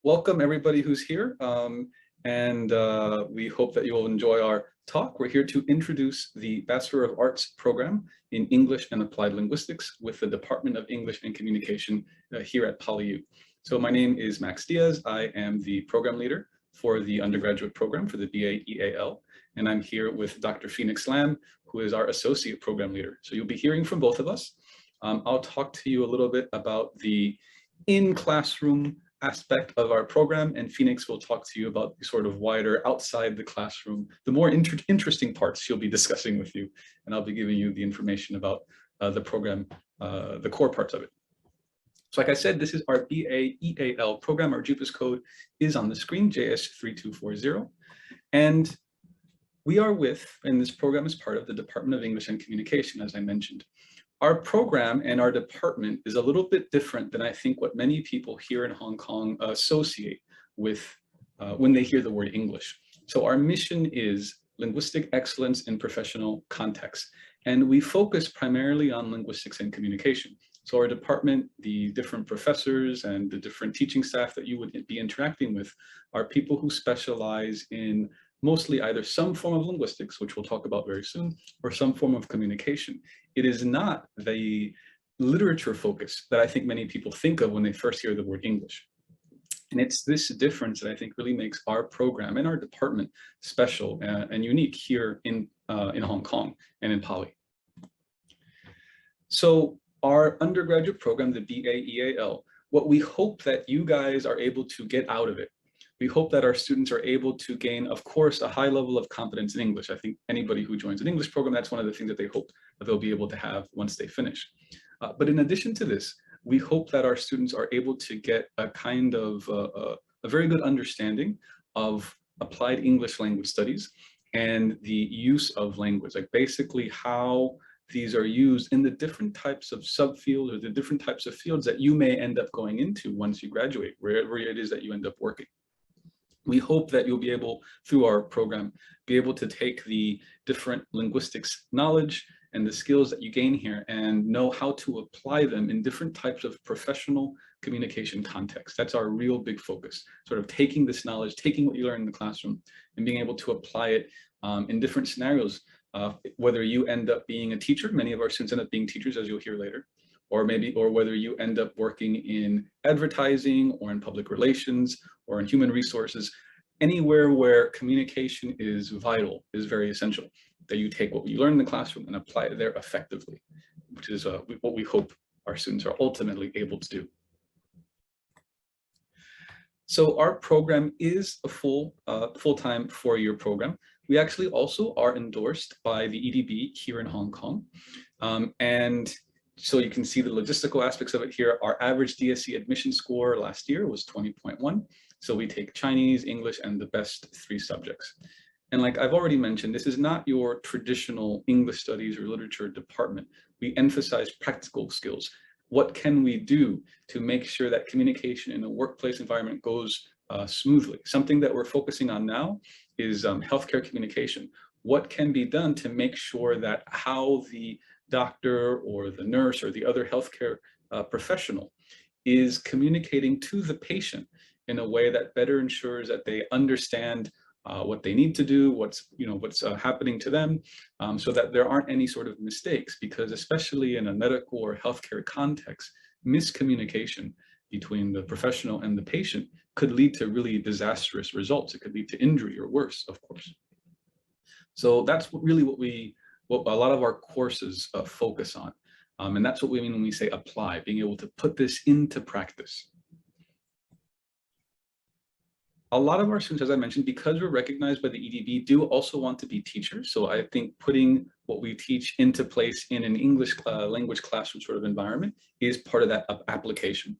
Welcome everybody who's here, and we hope that you will enjoy our talk. We're here to introduce the Bachelor of Arts program in English and Applied Linguistics with the Department of English and Communication here at PolyU. So my name is Max Diaz. I am the program leader for the undergraduate program for the BAEAL, and I'm here with Dr. Phoenix Lam, who is our associate program leader. So you'll be hearing from both of us. I'll talk to you a little bit about the in-classroom aspect of our program, and Phoenix will talk to you about the sort of wider outside the classroom, the more interesting parts she'll be discussing with you, and I'll be giving you the information about the program, the core parts of it. So like I said, this is our BAEAL program. Our JUPAS code is on the screen, JS3240, and we are and this program is part of the Department of English and Communication, as I mentioned. Our program and our department is a little bit different than I think what many people here in Hong Kong associate with when they hear the word English. So our mission is linguistic excellence in professional context, and we focus primarily on linguistics and communication. So our department, the different professors and the different teaching staff that you would be interacting with are people who specialize in mostly either some form of linguistics, which we'll talk about very soon, or some form of communication. It is not the literature focus that I think many people think of when they first hear the word English. And it's this difference that I think really makes our program and our department special and unique here in Hong Kong and in Poly. So our undergraduate program, the BAEAL, what we hope that you guys are able to get out of it, we hope that our students are able to gain, of course, a high level of competence in English. I think anybody who joins an English program, that's one of the things that they hope that they'll be able to have once they finish. But in addition to this, we hope that our students are able to get a kind of a very good understanding of applied English language studies and the use of language, like basically how these are used in the different types of subfields or the different types of fields that you may end up going into once you graduate, wherever it is that you end up working. We hope that you'll be able, through our program, be able to take the different linguistics knowledge and the skills that you gain here and know how to apply them in different types of professional communication contexts. That's our real big focus, sort of taking this knowledge, taking what you learn in the classroom and being able to apply it in different scenarios, whether you end up being a teacher, many of our students end up being teachers, as you'll hear later, or whether you end up working in advertising or in public relations or in human resources, anywhere where communication is vital, is very essential, that you take what you learn in the classroom and apply it there effectively, which is what we hope our students are ultimately able to do. So our program is a full-time 4-year program. We actually also are endorsed by the EDB here in Hong Kong. And so you can see the logistical aspects of it here. Our average DSE admission score last year was 20.1. So we take Chinese, English, and the best 3 subjects. And like I've already mentioned, this is not your traditional English studies or literature department. We emphasize practical skills. What can we do to make sure that communication in a workplace environment goes smoothly? Something that we're focusing on now is healthcare communication. What can be done to make sure that how the doctor or the nurse or the other healthcare professional is communicating to the patient in a way that better ensures that they understand what they need to do, what's happening to them, so that there aren't any sort of mistakes, because especially in a medical or healthcare context, miscommunication between the professional and the patient could lead to really disastrous results. It could lead to injury or worse, of course. So that's really what a lot of our courses focus on. And that's what we mean when we say apply, being able to put this into practice. A lot of our students, as I mentioned, because we're recognized by the EDB, do also want to be teachers. So I think putting what we teach into place in an English language classroom sort of environment is part of that application.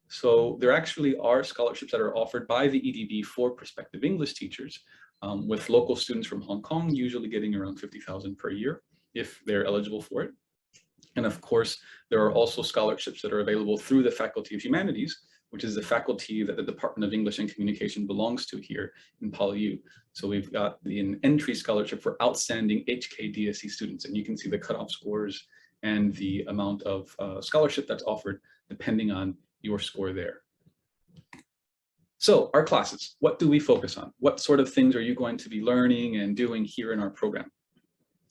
So there actually are scholarships that are offered by the EDB for prospective English teachers, with local students from Hong Kong usually getting around 50,000 per year if they're eligible for it. And of course, there are also scholarships that are available through the Faculty of Humanities, which is the faculty that the Department of English and Communication belongs to here in PolyU. So we've got an entry scholarship for outstanding HKDSE students, and you can see the cutoff scores and the amount of scholarship that's offered depending on your score there. So our classes, what do we focus on? What sort of things are you going to be learning and doing here in our program?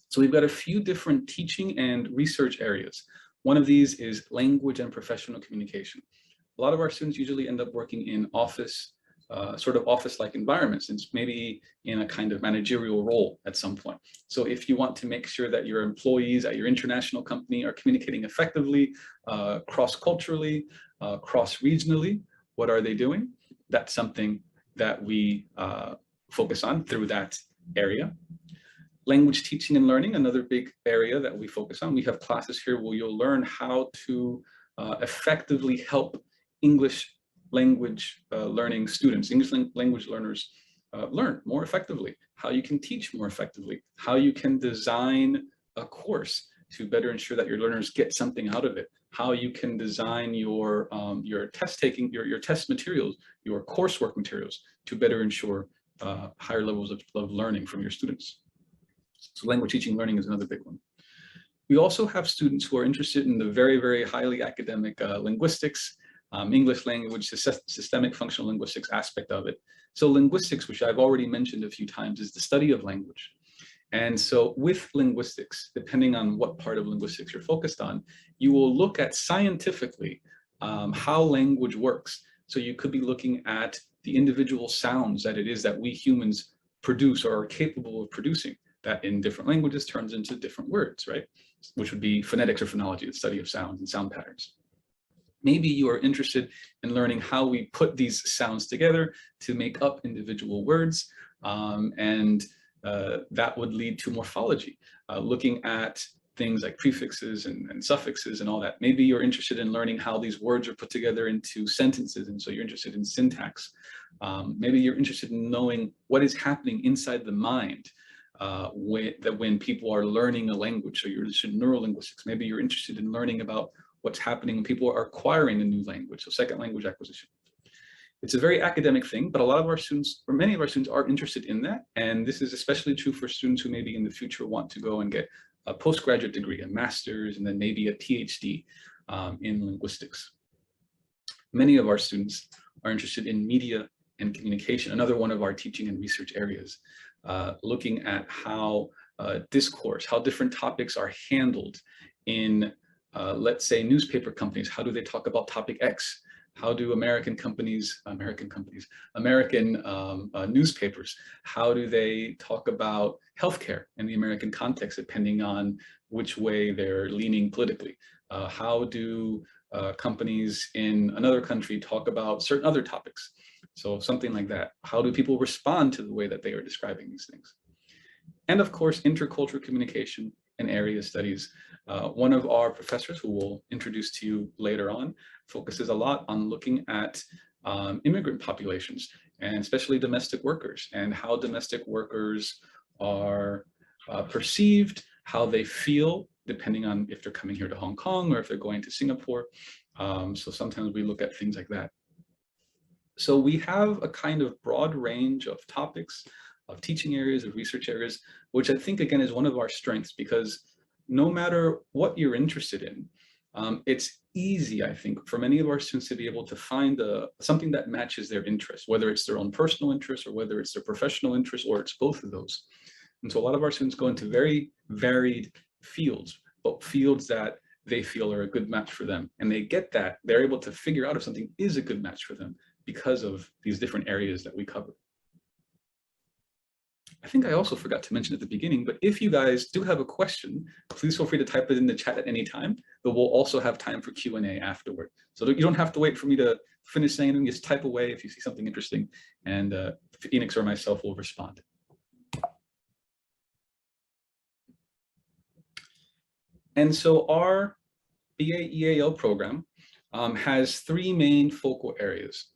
So we've got a few different teaching and research areas. One of these is language and professional communication. A lot of our students usually end up working in office, sort of office-like environments, and maybe in a kind of managerial role at some point. So if you want to make sure that your employees at your international company are communicating effectively, cross-culturally, cross-regionally, what are they doing? That's something that we focus on through that area. Language teaching and learning, another big area that we focus on. We have classes here where you'll learn how to effectively help English language learning students, English language learners learn more effectively, how you can teach more effectively, how you can design a course to better ensure that your learners get something out of it, how you can design your test taking, your test materials, your coursework materials to better ensure higher levels of learning from your students. So language teaching learning is another big one. We also have students who are interested in the very, very highly academic linguistics, English language, systemic functional linguistics aspect of it. So linguistics, which I've already mentioned a few times, is the study of language. And so with linguistics, depending on what part of linguistics you're focused on, you will look at scientifically how language works. So you could be looking at the individual sounds that it is that we humans produce or are capable of producing, that in different languages turns into different words, right? Which would be phonetics or phonology, the study of sounds and sound patterns. Maybe you are interested in learning how we put these sounds together to make up individual words, and that would lead to morphology, looking at things like prefixes and suffixes and all that. Maybe you're interested in learning how these words are put together into sentences, and so you're interested in syntax. Maybe you're interested in knowing what is happening inside the mind when people are learning a language. So you're interested in neurolinguistics. Maybe you're interested in learning about what's happening when people are acquiring a new language, so second language acquisition. It's a very academic thing, but a lot of our students, or many of our students, are interested in that. And this is especially true for students who maybe in the future want to go and get a postgraduate degree, a master's, and then maybe a PhD in linguistics. Many of our students are interested in media and communication, another one of our teaching and research areas, looking at how discourse, how different topics are handled in, let's say, newspaper companies. How do they talk about topic X? How do American newspapers, how do they talk about healthcare in the American context, depending on which way they're leaning politically? How do companies in another country talk about certain other topics? So something like that. How do people respond to the way that they are describing these things? And of course, intercultural communication and area studies. One of our professors, who we'll introduce to you later on, focuses a lot on looking at immigrant populations, and especially domestic workers, and how domestic workers are perceived, how they feel, depending on if they're coming here to Hong Kong or if they're going to Singapore. So sometimes we look at things like that. So we have a kind of broad range of topics, of teaching areas, of research areas, which I think, again, is one of our strengths, because no matter what you're interested in, it's easy, I think, for many of our students to be able to find something that matches their interest, whether it's their own personal interest or whether it's their professional interest, or it's both of those. And so a lot of our students go into very varied fields, but fields that they feel are a good match for them. And they get that, they're able to figure out if something is a good match for them because of these different areas that we cover. I think I also forgot to mention at the beginning, but if you guys do have a question, please feel free to type it in the chat at any time, but we'll also have time for Q&A afterward. So you don't have to wait for me to finish saying anything, just type away if you see something interesting, and Phoenix or myself will respond. And so our BAEAL program has three main focal areas.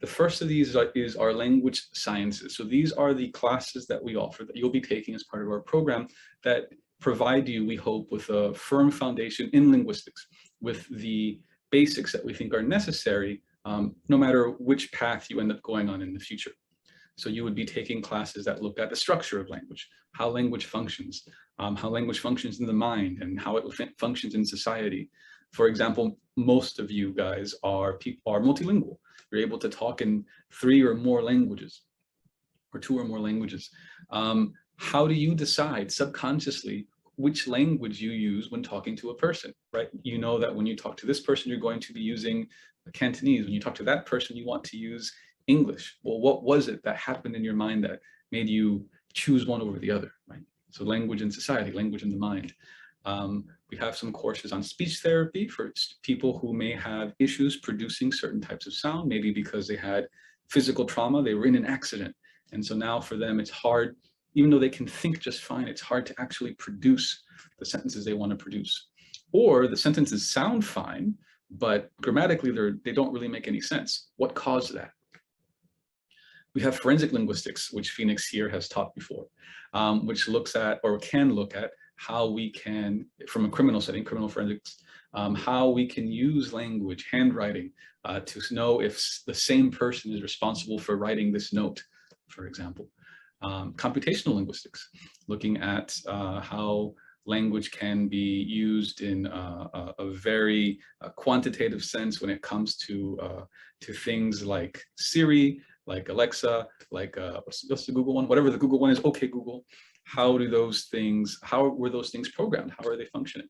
The first of these is our language sciences. So these are the classes that we offer that you'll be taking as part of our program that provide you, we hope, with a firm foundation in linguistics, with the basics that we think are necessary, no matter which path you end up going on in the future. So you would be taking classes that look at the structure of language, how language functions in the mind, and how it functions in society. For example, most of you guys are multilingual. You're able to talk in 3 or more languages, or 2 or more languages. How do you decide subconsciously which language you use when talking to a person, right? You know that when you talk to this person, you're going to be using Cantonese. When you talk to that person, you want to use English. Well, what was it that happened in your mind that made you choose one over the other, right? So language in society, language in the mind. We have some courses on speech therapy for people who may have issues producing certain types of sound, maybe because they had physical trauma, they were in an accident. And so now for them, it's hard, even though they can think just fine, it's hard to actually produce the sentences they want to produce. Or the sentences sound fine, but grammatically they don't really make any sense. What caused that? We have forensic linguistics, which Phoenix here has taught before, which looks at, or can look at, how we can, from a criminal setting, criminal forensics, how we can use language, handwriting, to know if the same person is responsible for writing this note, for example. Computational linguistics, looking at how language can be used in a very quantitative sense when it comes to things like Siri, like Alexa, like what's the Google one? Whatever the Google one is, okay Google. How were those things programmed? How are they functioning?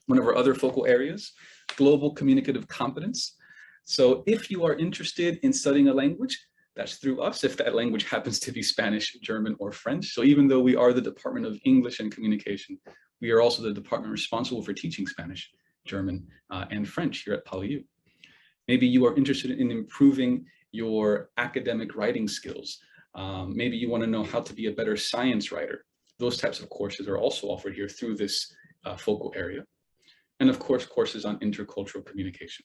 One of our other focal areas, global communicative competence. So if you are interested in studying a language, that's through us, if that language happens to be Spanish, German, or French. So even though we are the Department of English and Communication, we are also the department responsible for teaching Spanish, German, and French here at PolyU. Maybe you are interested in improving your academic writing skills. Maybe you want to know how to be a better science writer. Those types of courses are also offered here through this focal area. And of course, courses on intercultural communication.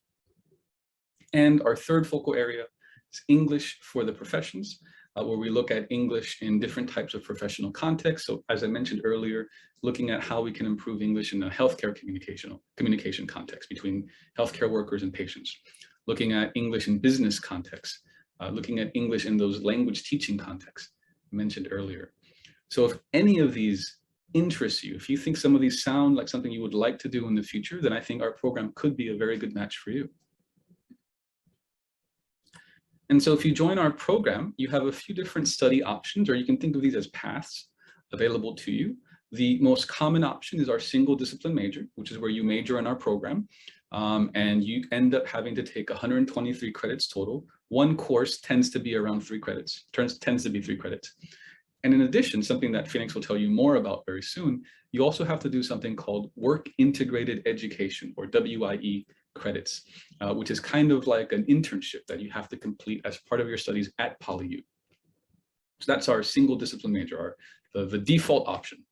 And our third focal area is English for the professions, where we look at English in different types of professional contexts. So as I mentioned earlier, looking at how we can improve English in a healthcare communication context between healthcare workers and patients. Looking at English in business contexts, looking at English in those language teaching contexts I mentioned earlier. So if any of these interests you, if you think some of these sound like something you would like to do in the future, then I think our program could be a very good match for you. And so if you join our program, you have a few different study options, or you can think of these as paths available to you. The most common option is our single discipline major, which is where you major in our program. And you end up having to take 123 credits total. One course tends to be around 3 credits, tends to be 3 credits. And in addition, something that Phoenix will tell you more about very soon, you also have to do something called Work Integrated Education, or WIE credits, which is kind of like an internship that you have to complete as part of your studies at PolyU. So that's our single discipline major, the default option.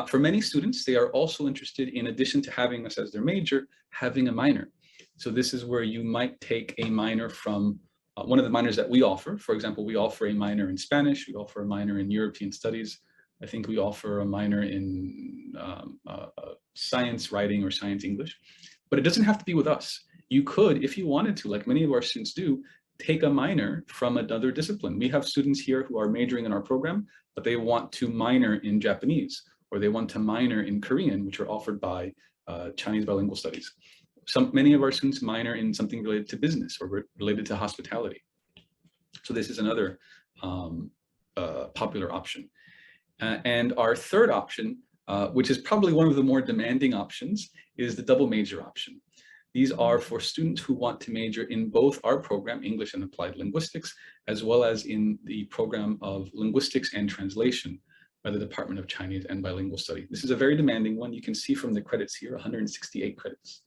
For many students, they are also interested, in addition to having this as their major, having a minor. So this is where you might take a minor from one of the minors that we offer. For example, we offer a minor in Spanish, we offer a minor in European Studies. I think we offer a minor in science writing or science English, but it doesn't have to be with us. You could, if you wanted to, like many of our students do, take a minor from another discipline. We have students here who are majoring in our program, but they want to minor in Japanese, or they want to minor in Korean, which are offered by Chinese bilingual studies. Many of our students minor in something related to business or related to hospitality. So this is another popular option. And our third option, which is probably one of the more demanding options, is the double major option. These are for students who want to major in both our program, English and Applied Linguistics, as well as in the program of Linguistics and Translation by the Department of Chinese and Bilingual Study. This is a very demanding one. You can see from the credits here, 168 credits.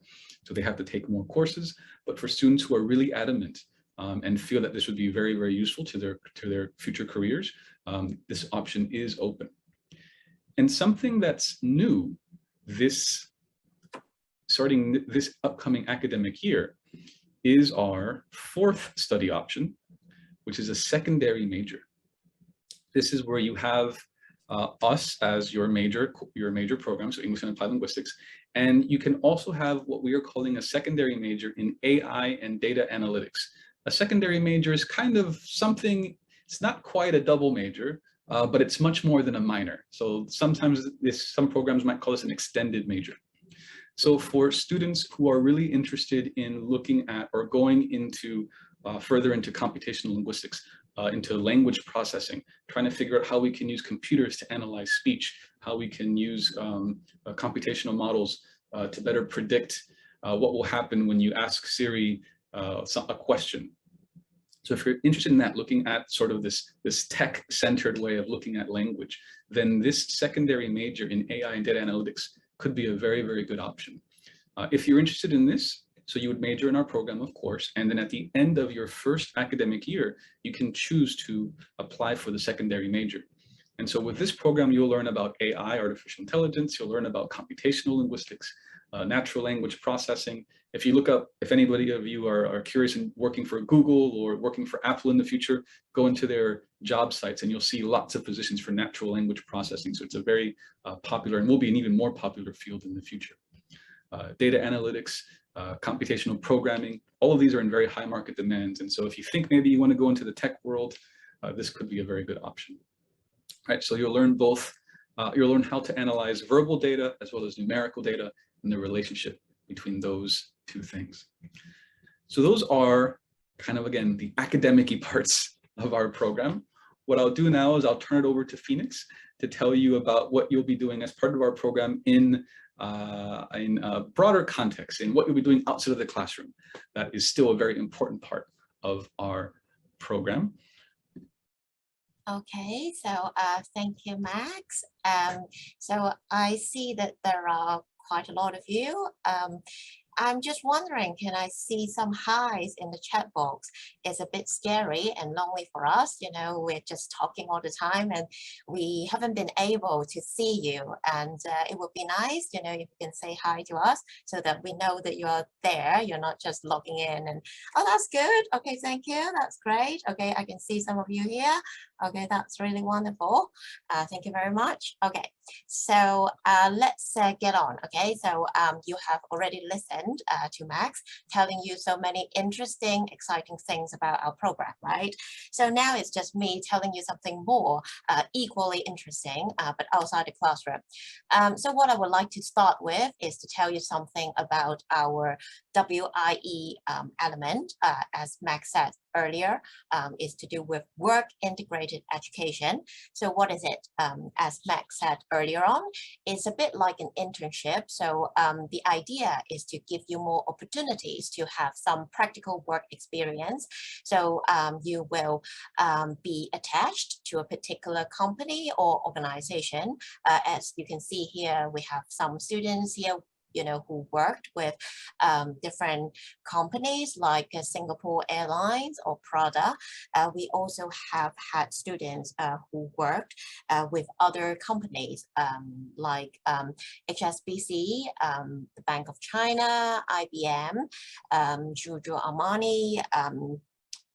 So they have to take more courses, but for students who are really adamant and feel that this would be very, very useful to their future careers, this option is open. And something that's new starting this upcoming academic year is our fourth study option, which is a secondary major. This is where you have us as your major program, so English and Applied Linguistics, and you can also have what we are calling a secondary major in AI and data analytics. A secondary major is kind of something, it's not quite a double major, but it's much more than a minor. So sometimes some programs might call this an extended major. So for students who are really interested in looking at or going into further into computational linguistics, into language processing, trying to figure out how we can use computers to analyze speech, how we can use computational models to better predict what will happen when you ask Siri a question. So if you're interested in that, looking at sort of this tech-centered way of looking at language, then this secondary major in AI and data analytics could be a very, very good option. If you're interested in this, so you would major in our program, of course, and then at the end of your first academic year, you can choose to apply for the secondary major. And so with this program, you'll learn about AI, artificial intelligence, you'll learn about computational linguistics, natural language processing. If you look up, if anybody of you are curious in working for Google or working for Apple in the future, go into their job sites and you'll see lots of positions for natural language processing. So it's a very popular and will be an even more popular field in the future. Data analytics, computational programming, all of these are in very high market demands. And so if you think maybe you want to go into the tech world, this could be a very good option. All right, so you'll learn both, you'll learn how to analyze verbal data as well as numerical data and the relationship between those two things. So those are kind of, again, the academic-y parts of our program. What I'll do now is I'll turn it over to Phoenix to tell you about what you'll be doing as part of our program in a broader context, in what you'll be doing outside of the classroom. That is still a very important part of our program. Okay, so thank you, Max. So I see that there are quite a lot of you. I'm just wondering, can I see some highs in the chat box? It's a bit scary and lonely for us. You know, we're just talking all the time and we haven't been able to see you. And it would be nice, you know, if you can say hi to us so that we know that you're there. You're not just logging in and, oh, that's good. Okay, thank you. That's great. Okay, I can see some of you here. Okay, that's really wonderful. Thank you very much. Okay, so let's get on. Okay, so you have already listened to Max telling you so many interesting, exciting things about our program, right? So now it's just me telling you something more equally interesting, but outside the classroom. So what I would like to start with is to tell you something about our WIE element, as Max said earlier, is to do with work integrated education. So what is it? As Max said earlier on, it's a bit like an internship. So the idea is to give you more opportunities to have some practical work experience. So you will be attached to a particular company or organization. As you can see here, we have some students here, you know, who worked with different companies like Singapore Airlines or Prada. We also have had students who worked with other companies like HSBC, the Bank of China, IBM, Giorgio Armani,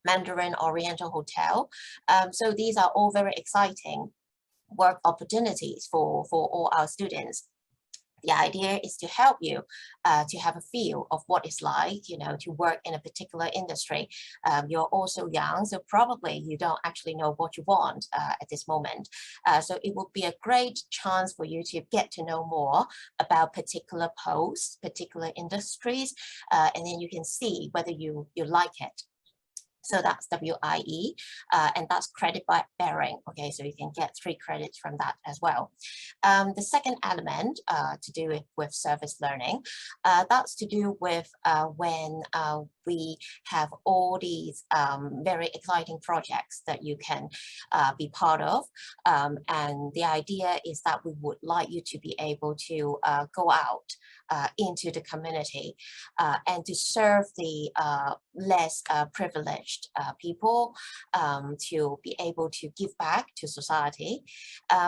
Mandarin Oriental Hotel. So these are all very exciting work opportunities for all our students. The idea is to help you to have a feel of what it's like, you know, to work in a particular industry. You're also young, so probably you don't actually know what you want at this moment. So it will be a great chance for you to get to know more about particular posts, particular industries, and then you can see whether you like it. So that's WIE, and that's credit by bearing. Okay, so you can get 3 credits from that as well. The second element to do with service learning, that's to do with when we have all these very exciting projects that you can be part of. And the idea is that we would like you to be able to go out into the community and to serve the less privileged people, to be able to give back to society.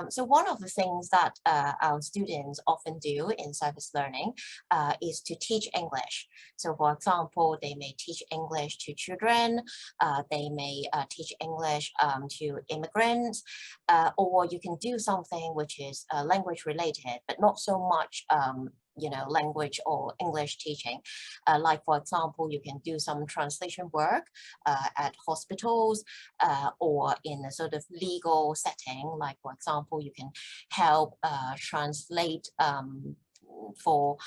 So one of the things that our students often do in service learning is to teach English. So for example, they may teach English to children, they may teach English to immigrants, or you can do something which is language related, but not so much you know, language or English teaching. Like, for example, you can do some translation work at hospitals or in a sort of legal setting. Like, for example, you can help translate for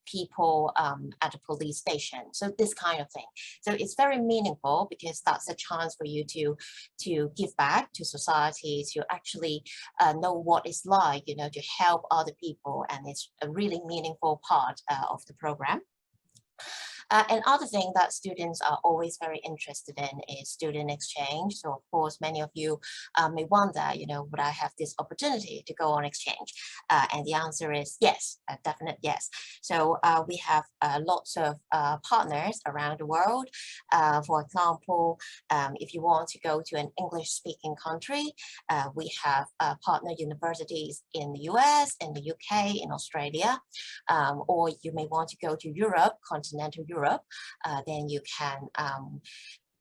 people at a police station. So this kind of thing. So it's very meaningful because that's a chance for you to give back to society, to actually know what it's like, you know, to help other people. And it's a really meaningful part of the program. Another thing that students are always very interested in is student exchange. So of course, many of you may wonder, you know, would I have this opportunity to go on exchange? And the answer is yes, a definite yes. So we have lots of partners around the world. For example, if you want to go to an English speaking country, we have partner universities in the US, in the UK, in Australia, or you may want to go to Europe, continental Europe, then you can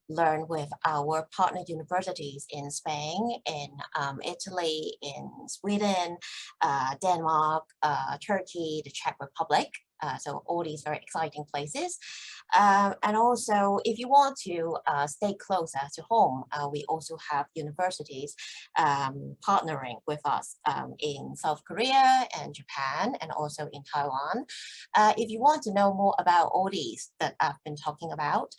learn with our partner universities in Spain, in Italy, in Sweden, Denmark, Turkey, the Czech Republic. So all these very exciting places. And also, if you want to stay closer to home, we also have universities partnering with us in South Korea and Japan, and also in Taiwan. If you want to know more about all these that I've been talking about,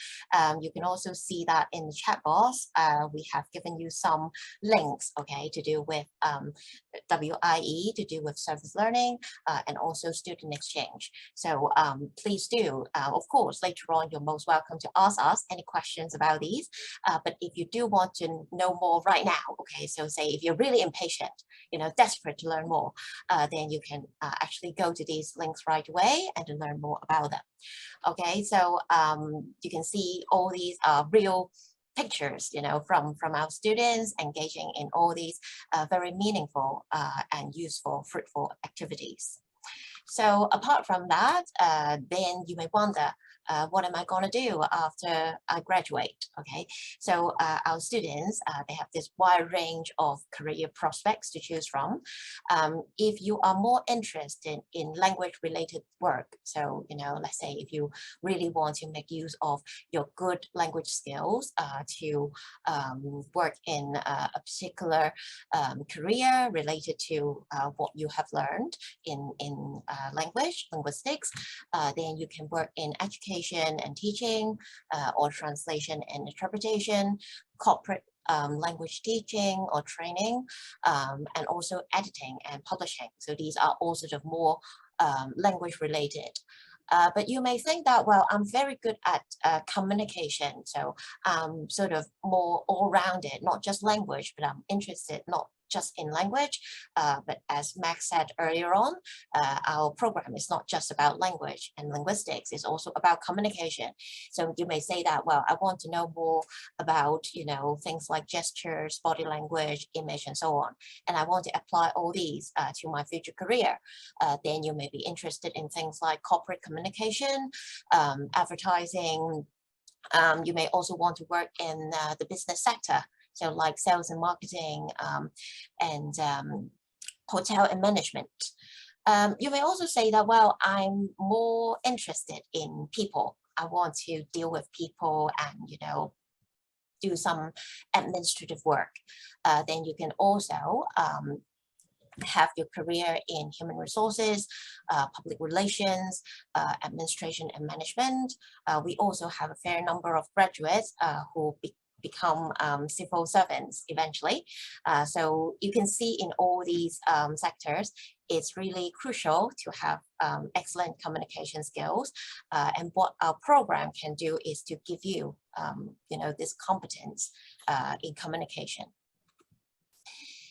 you can also see that in the chat box. We have given you some links, okay, to do with WIE, to do with service learning, and also student exchange. So please do, of course, later on, you're most welcome to ask us any questions about these. But if you do want to know more right now, okay, so say if you're really impatient, you know, desperate to learn more, then you can actually go to these links right away and to learn more about them. Okay, so you can see all these real pictures, you know, from our students engaging in all these very meaningful and useful, fruitful activities. So apart from that, then you may wonder, what am I going to do after I graduate? Okay, so our students, they have this wide range of career prospects to choose from. If you are more interested in language-related work, so, you know, let's say if you really want to make use of your good language skills to work in a particular career related to what you have learned in linguistics, then you can work in education and teaching, or translation and interpretation, corporate language teaching or training, and also editing and publishing. So these are all sort of more language related. But you may think that, well, I'm very good at communication, so I'm sort of more all-rounded, not just language, but I'm interested not just in language, but as Max said earlier on, our program is not just about language and linguistics, it's also about communication. So you may say that, well, I want to know more about, you know, things like gestures, body language, image, and so on, and I want to apply all these to my future career. Then you may be interested in things like corporate communication, advertising. You may also want to work in the business sector, so like sales and marketing, and hotel and management. You may also say that, well, I'm more interested in people. I want to deal with people and, you know, do some administrative work. Then you can also have your career in human resources, public relations, administration and management. We also have a fair number of graduates who become civil servants eventually. So you can see in all these sectors, it's really crucial to have excellent communication skills. And what our program can do is to give you, you know, this competence in communication.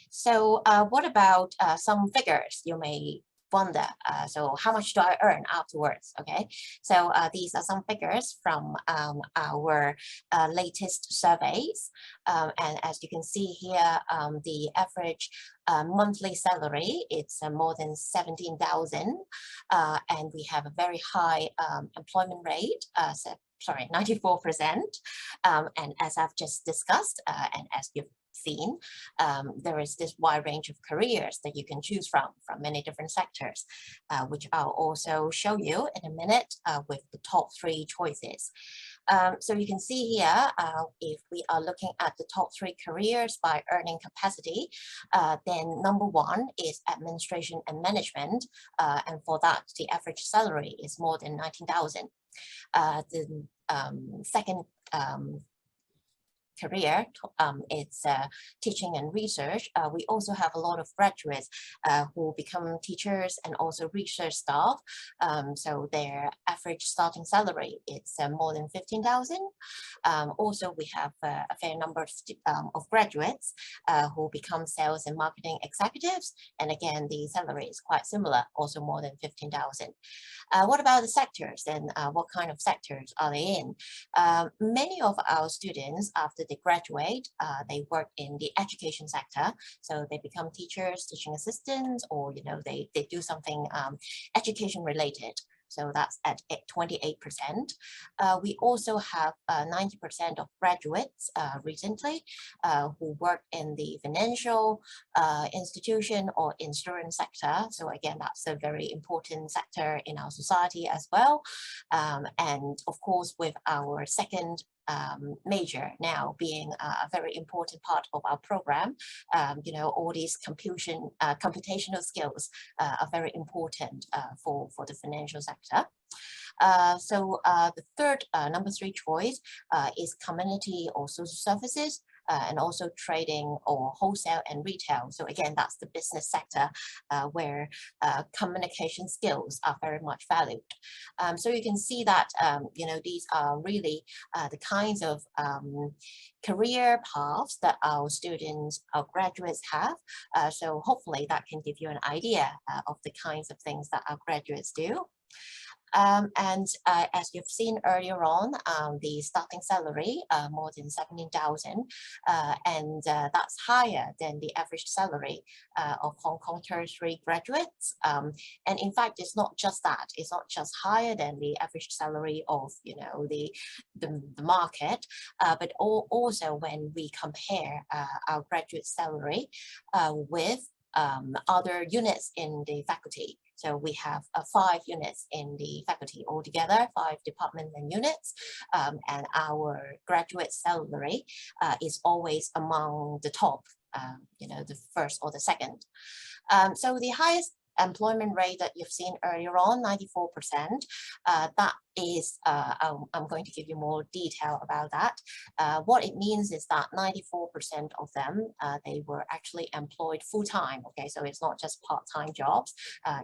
So what about some figures? You may wonder, so how much do I earn afterwards? Okay, so these are some figures from our latest surveys. And as you can see here, the average monthly salary, it's more than 17,000. And we have a very high employment rate, sorry, 94%. And as I've just discussed, and as you've seen, there is this wide range of careers that you can choose from many different sectors, which I'll also show you in a minute with the top 3 choices. So you can see here, if we are looking at the top 3 careers by earning capacity, then number 1 is administration and management. And for that, the average salary is more than 19,000. The second career, it's teaching and research. We also have a lot of graduates who become teachers and also research staff. So their average starting salary is more than 15,000. Also, we have a fair number of graduates who become sales and marketing executives. And again, the salary is quite similar, also more than 15,000. What about the sectors? Then what kind of sectors are they in? Many of our students, after they graduate, they work in the education sector. So they become teachers, teaching assistants, or they do something education related. So that's at 28%. We also have 90% of graduates recently who work in the financial institution or insurance sector. So again, that's a very important sector in our society as well. And of course, with our second major now being a very important part of our program, all these computational skills are very important for the financial sector. So the third, number 3 choice is community or social services, and also trading or wholesale and retail. So again, that's the business sector where communication skills are very much valued. So you can see that, these are really the kinds of career paths that our students, our graduates have. So hopefully that can give you an idea of the kinds of things that our graduates do. And as you've seen earlier on, the starting salary more than 17,000, and that's higher than the average salary of Hong Kong tertiary graduates. And in fact, it's not just that; it's not just higher than the average salary of the market, but also when we compare our graduate salary with other units in the faculty. So we have 5 units in the faculty altogether, 5 departments and units, and our graduate salary is always among the top, the first or the second. So the highest employment rate that you've seen earlier on, 94%, that is, I'm going to give you more detail about that. What it means is that 94% of them, they were actually employed full-time, okay? So it's not just part-time jobs,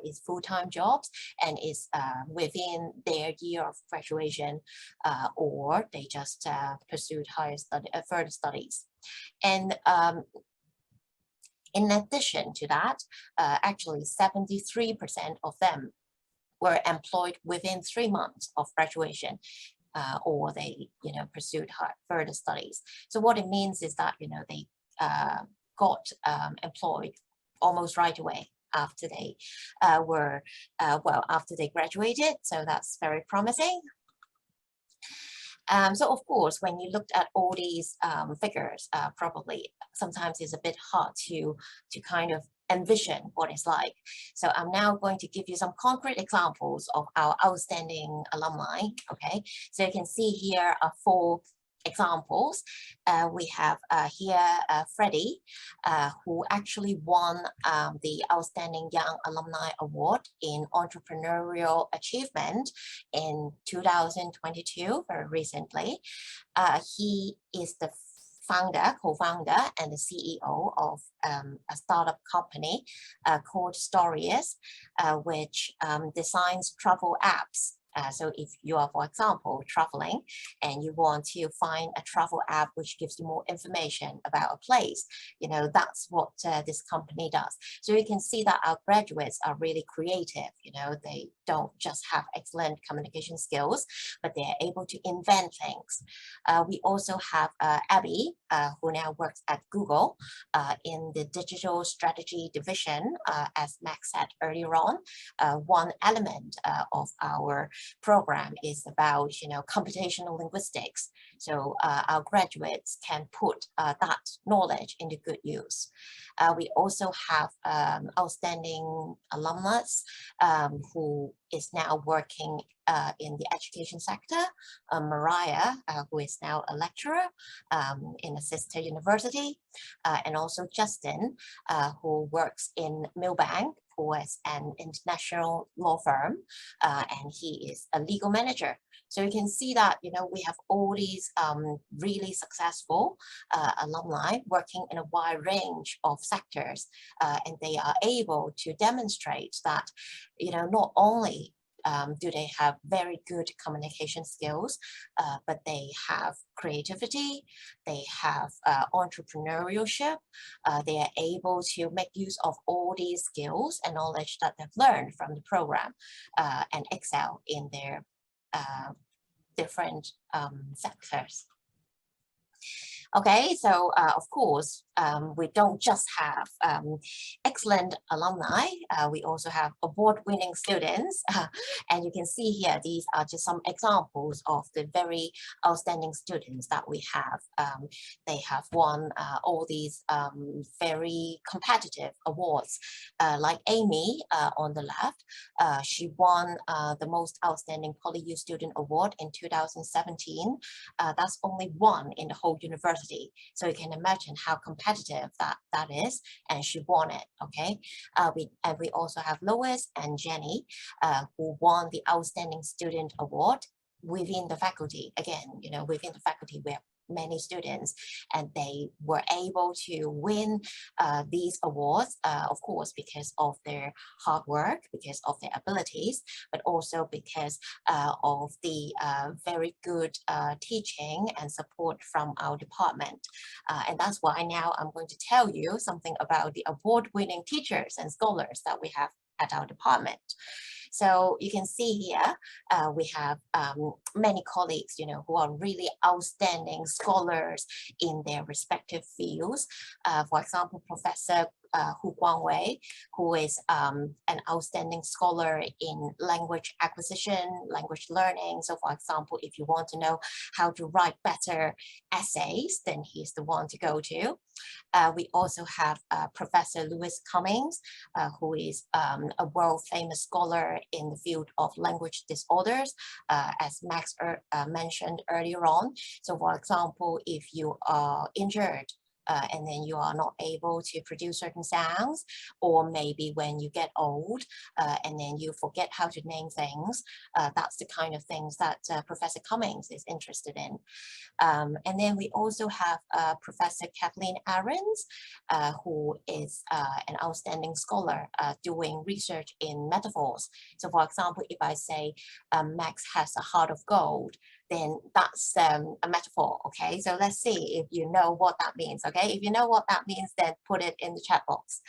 it's full-time jobs, and it's within their year of graduation, or they just pursued further studies. And in addition to that, actually 73% of them were employed within 3 months of graduation, or they, pursued further studies. So what it means is that, they got employed almost right away after they after they graduated. So that's very promising. So of course, when you looked at all these figures, probably sometimes it's a bit hard to kind of envision what it's like. So I'm now going to give you some concrete examples of our outstanding alumni. Okay, so you can see here are 4 examples. We have here Freddie, who actually won the Outstanding Young Alumni Award in Entrepreneurial Achievement in 2022, very recently. He is the co-founder and the CEO of a startup company called Stories, which designs travel apps. So if you are, for example, traveling and you want to find a travel app which gives you more information about a place, that's what this company does. So you can see that our graduates are really creative. They don't just have excellent communication skills, but they are able to invent things. We also have Abby, who now works at Google in the digital strategy division. As Max said earlier on, one element of our program is about, you know, computational linguistics. So our graduates can put that knowledge into good use. We also have outstanding alumnus who is now working in the education sector. Mariah, who is now a lecturer in a sister university, and also Justin, who works in Milbank, who is an international law firm, and he is a legal manager. So you can see that, you know, we have all these really successful alumni working in a wide range of sectors, and they are able to demonstrate that, you know, not only do they have very good communication skills, but they have creativity, they have entrepreneurship, they are able to make use of all these skills and knowledge that they've learned from the program and excel in their different sectors. Okay, so of course, we don't just have excellent alumni, we also have award-winning students. And you can see here, these are just some examples of the very outstanding students that we have. They have won all these very competitive awards. Like Amy on the left, she won the most outstanding PolyU student award in 2017. That's only one in the whole university. So you can imagine how competitive that is, and she won it. Okay, we also have Lois and Jenny who won the Outstanding Student Award within the faculty. Again, you know, within the faculty we have many students, and they were able to win these awards, of course, because of their hard work, because of their abilities, but also because of the very good teaching and support from our department. And that's why now I'm going to tell you something about the award-winning teachers and scholars that we have at our department. So you can see here, we have many colleagues, you know, who are really outstanding scholars in their respective fields. For example, Professor Hu Guangwei, who is an outstanding scholar in language acquisition, language learning. So for example, if you want to know how to write better essays, then he's the one to go to. We also have Professor Louis Cummings, who is a world famous scholar in the field of language disorders, as Max mentioned earlier on. So for example, if you are injured and then you are not able to produce certain sounds, or maybe when you get old and then you forget how to name things, that's the kind of things that Professor Cummings is interested in. And then we also have Professor Kathleen Ahrens, who is an outstanding scholar doing research in metaphors. So for example, if I say Max has a heart of gold, then that's a metaphor, okay? So let's see if you know what that means, okay? If you know what that means, then put it in the chat box.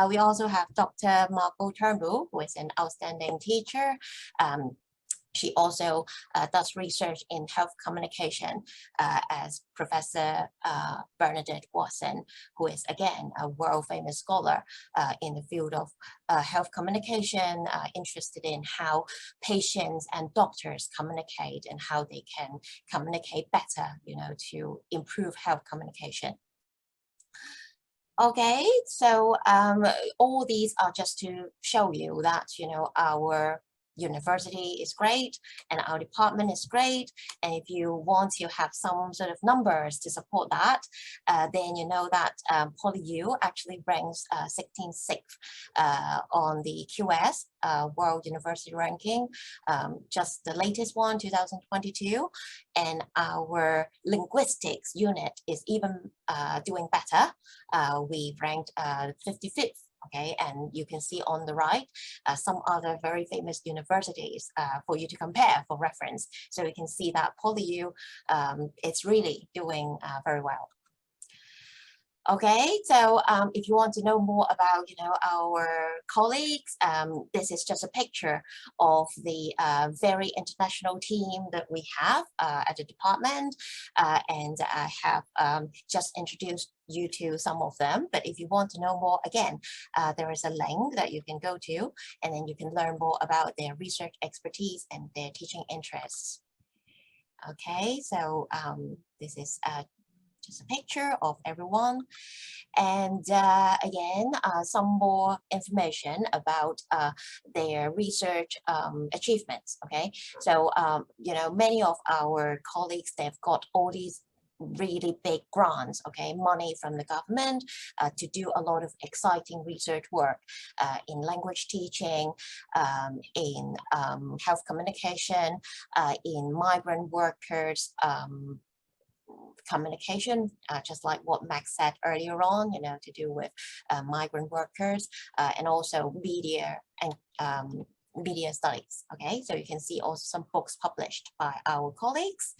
We also have Dr. Margot Turnbull, who is an outstanding teacher. She also does research in health communication as Professor Bernadette Watson, who is again a world famous scholar in the field of health communication, interested in how patients and doctors communicate and how they can communicate better, you know, to improve health communication. Okay, so all these are just to show you that, you know, our university is great and our department is great, and if you want to have some sort of numbers to support that, then you know that PolyU actually ranks 16th on the QS World University Ranking, just the latest one, 2022, and our linguistics unit is even doing better. We ranked 55th. Okay, and you can see on the right some other very famous universities for you to compare for reference. So you can see that PolyU is really doing very well. Okay, so if you want to know more about, our colleagues, this is just a picture of the very international team that we have at the department, and I have just introduced you to some of them. But if you want to know more, again, there is a link that you can go to, and then you can learn more about their research expertise and their teaching interests. Okay, so this is just a picture of everyone. And again, some more information about their research achievements. Okay, so many of our colleagues, they've got all these really big grants, okay, money from the government to do a lot of exciting research work in language teaching, in health communication, in migrant workers, communication, just like what Max said earlier on, to do with migrant workers, and also media and media studies. Okay, so you can see also some books published by our colleagues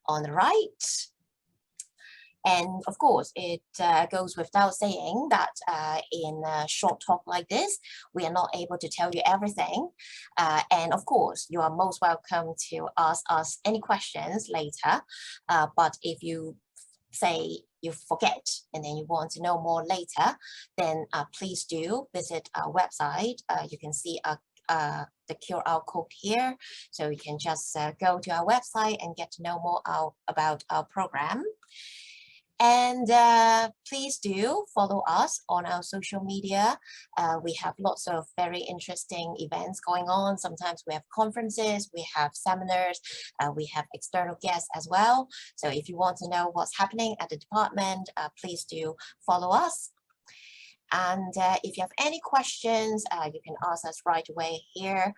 on the right. And of course, it goes without saying that in a short talk like this, we are not able to tell you everything. And of course, you are most welcome to ask us any questions later. But if you say you forget and then you want to know more later, then please do visit our website. You can see the QR code here. So you can just go to our website and get to know more about our program. And please do follow us on our social media. We have lots of very interesting events going on. Sometimes we have conferences, we have seminars, we have external guests as well. So if you want to know what's happening at the department, please do follow us. And if you have any questions, you can ask us right away here,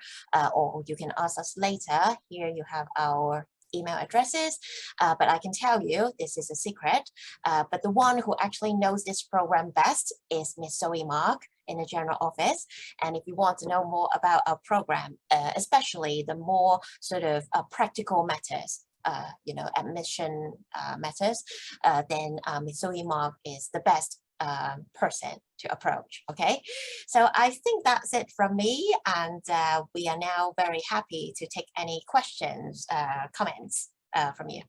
or you can ask us later. Here you have our email addresses, but I can tell you this is a secret, but the one who actually knows this program best is Miss Zoe Mark in the general office. And if you want to know more about our program, especially the more sort of practical matters, admission matters, then Miss Zoe Mark is the best person to approach. Okay, so I think that's it from me, and we are now very happy to take any questions, comments from you.